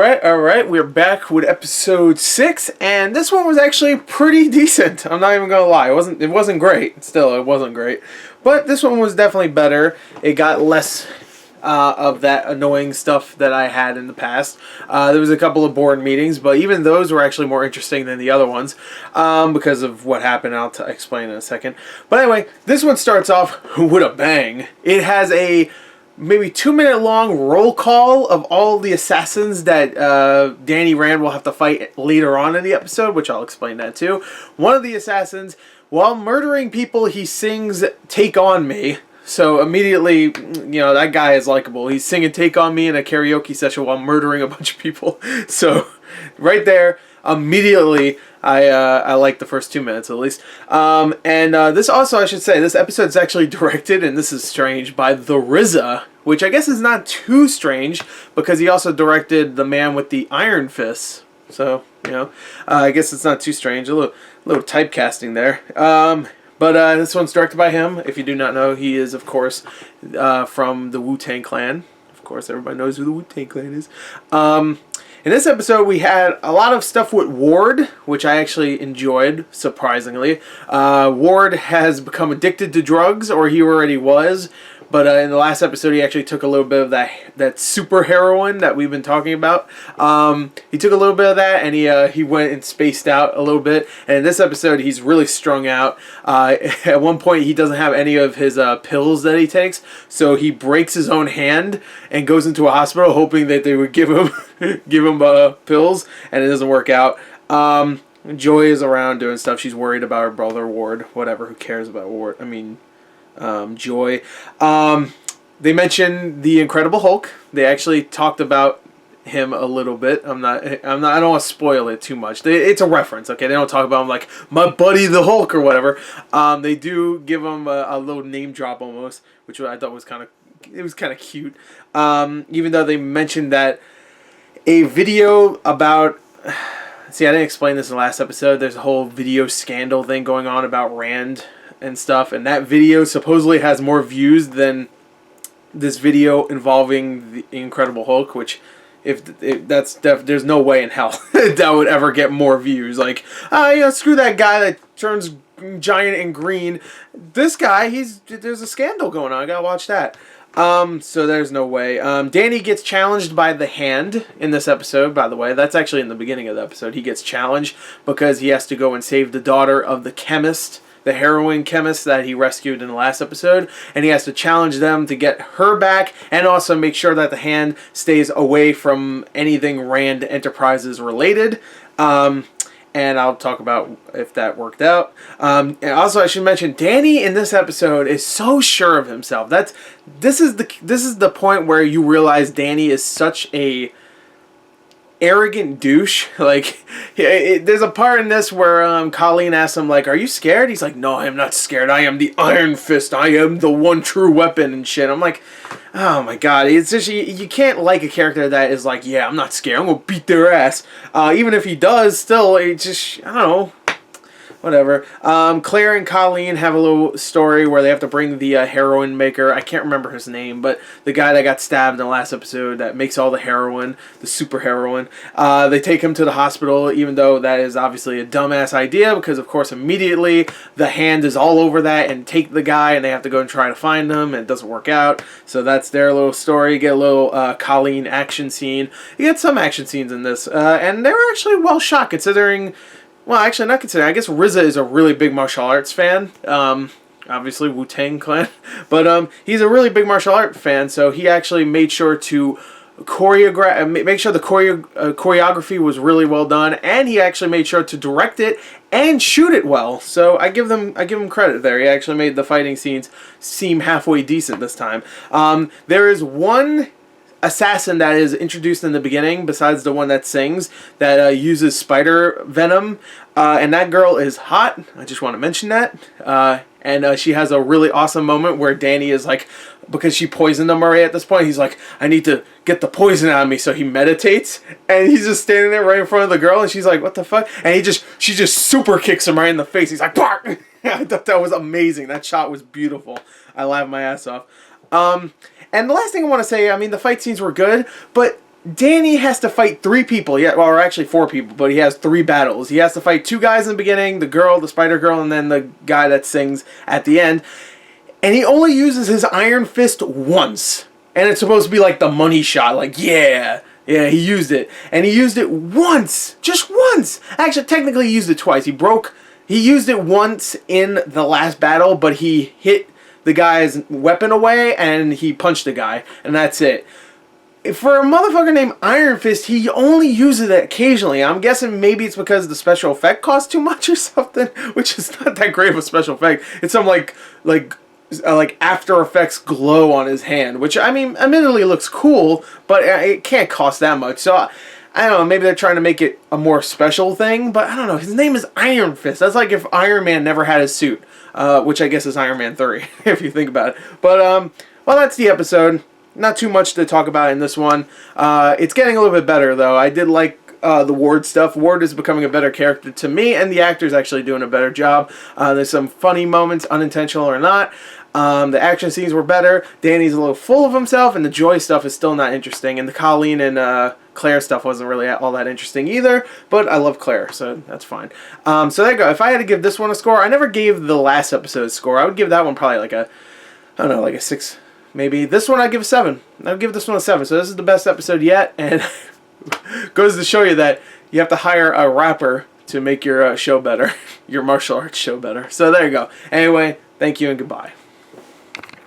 All right, we're back with episode 6, and this one was actually pretty decent. I'm not even gonna lie, it wasn't great. Still, it wasn't great, but this one was definitely better. It got less of that annoying stuff that I had in the past. There was a couple of board meetings, but even those were actually more interesting than the other ones because of what happened. I'll explain in a second. But anyway, this one starts off with a bang. It has a maybe 2 minute long roll call of all the assassins that Danny Rand will have to fight later on in the episode, which I'll explain that too. One of the assassins, while murdering people, he sings "Take On Me." So immediately, that guy is likable. He's singing "Take On Me" in a karaoke session while murdering a bunch of people. So right there, immediately, I like the first 2 minutes at least. This also, I should say, this episode is actually directed, and this is strange, by The RZA, which I guess is not too strange because he also directed The Man with the Iron Fists. So, I guess it's not too strange. A little typecasting there. But this one's directed by him. If you do not know, he is, of course, from the Wu-Tang Clan. Of course, everybody knows who the Wu-Tang Clan is. In this episode, we had a lot of stuff with Ward, which I actually enjoyed, surprisingly. Ward has become addicted to drugs, or he already was. But in the last episode, he actually took a little bit of that super heroin that we've been talking about. He took a little bit of that, and he went and spaced out a little bit. And in this episode, he's really strung out. At one point, he doesn't have any of his pills that he takes, so he breaks his own hand and goes into a hospital, hoping that they would give him pills, and it doesn't work out. Joy is around doing stuff. She's worried about her brother Ward. Whatever. Who cares about Ward? Joy. They mentioned the Incredible Hulk. They actually talked about him a little bit. I don't want to spoil it too much. It's a reference, okay? They don't talk about him like my buddy the Hulk or whatever. They do give him a little name drop almost, which I thought was kind of cute. Even though they mentioned that a video about. See, I didn't explain this in the last episode. There's a whole video scandal thing going on about Rand and stuff, and that video supposedly has more views than this video involving the Incredible Hulk, which there's no way in hell that would ever get more views. Like, screw that guy that turns giant and green. This guy, there's a scandal going on. I gotta watch that. So there's no way. Danny gets challenged by the Hand in this episode, by the way. That's actually in the beginning of the episode. He gets challenged because he has to go and save the daughter of the chemist, the heroin chemist that he rescued in the last episode, and he has to challenge them to get her back and also make sure that the Hand stays away from anything Rand Enterprises related. And I'll talk about if that worked out. And also, I should mention, Danny in this episode is so sure of himself. This is the point where you realize Danny is such a arrogant douche. Like, there's a part in this where Colleen asks him, like, "Are you scared?" He's like, "No, I am not scared. I am the Iron Fist. I am the one true weapon," and shit. I'm like, oh my god, it's just, you can't like a character that is like, "Yeah, I'm not scared. I'm gonna beat their ass." Even if he does, still, it just, I don't know. Whatever. Claire and Colleen have a little story where they have to bring the heroin maker. I can't remember his name, but the guy that got stabbed in the last episode that makes all the heroin, the super heroin. They take him to the hospital, even though that is obviously a dumbass idea, because of course immediately the Hand is all over that and take the guy, and they have to go and try to find him, and it doesn't work out. So that's their little story. You get a little Colleen action scene. You get some action scenes in this, and they were actually well shot considering. Well, actually, not considering. I guess RZA is a really big martial arts fan. Obviously, Wu-Tang Clan. But he's a really big martial art fan, so he actually made sure to make sure the choreography was really well done, and he actually made sure to direct it and shoot it well. So I give him credit there. He actually made the fighting scenes seem halfway decent this time. There is one assassin that is introduced in the beginning, besides the one that sings, that uses spider venom, and that girl is hot. I just want to mention that. And she has a really awesome moment where Danny is like, because she poisoned him already at this point, he's like, "I need to get the poison out of me," so he meditates, and he's just standing there right in front of the girl, and she's like, "What the fuck?" And she just super kicks him right in the face. He's like, "Bark!" I thought that was amazing. That shot was beautiful. I laughed my ass off. And the last thing I want to say, I mean, the fight scenes were good, but Danny has to fight 3 people. Yeah, well, or actually 4 people, but he has 3 battles. He has to fight 2 guys in the beginning, the girl, the spider girl, and then the guy that sings at the end. And he only uses his Iron Fist once. And it's supposed to be like the money shot, like, yeah, he used it. And he used it once, just once. Actually, technically he used it twice. He used it once in the last battle, but he hit the guy's weapon away and he punched the guy, and that's it. For a motherfucker named Iron Fist, he only uses it occasionally. I'm guessing maybe it's because the special effect costs too much or something, which is not that great of a special effect. It's some like After Effects glow on his hand, which, I mean, admittedly looks cool, but it can't cost that much. So I don't know, maybe they're trying to make it a more special thing, but I don't know. His name is Iron Fist. That's like if Iron Man never had his suit, which I guess is Iron Man 3, if you think about it. But, well, that's the episode. Not too much to talk about in this one. It's getting a little bit better, though. I did like the Ward stuff. Ward is becoming a better character to me, and the actor's actually doing a better job. There's some funny moments, unintentional or not. The action scenes were better. Danny's a little full of himself, and the Joy stuff is still not interesting. And the Colleen and Claire stuff wasn't really all that interesting either, but I love Claire, so that's fine. So there you go. If I had to give this one a score, I never gave the last episode's score. I would give that one probably like a, I don't know, like a 6. Maybe. This one I'd give a 7. I'd give this one a 7. So this is the best episode yet, and goes to show you that you have to hire a rapper to make your show better, your martial arts show better. So there you go. Anyway, thank you and goodbye.